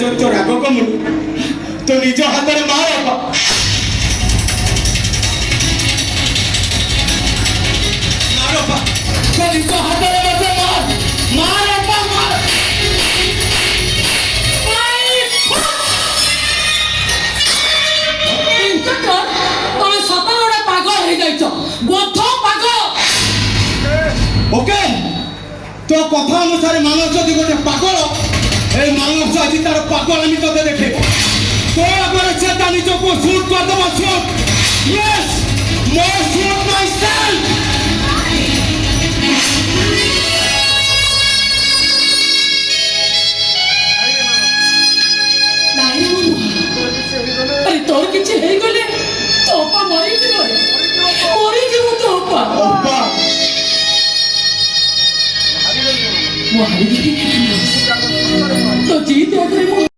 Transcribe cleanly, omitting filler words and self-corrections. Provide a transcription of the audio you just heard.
তোর রাগ কমুনি তো নিজ হাতের মার তো নিজ হাতের মধ্যে মার মার আপা মার তুমি সতর ওটা পাগল হয়ে যাইছ বদ্ধ পাগল ওকে তো কথা অনুসারে মানুষ যদি গোটে পাগল এই মানুষ আজ তার পাগল আমি তোকে দেখে তো আগে সেটা নিজকে শুট করদেব shoot yes more shoot myself আরে তোর কিছু হয়ে গেলে তো অপা মরিଯିବ মরিଯିବ তো অপা ওপা ମୁଁ ହାରିବି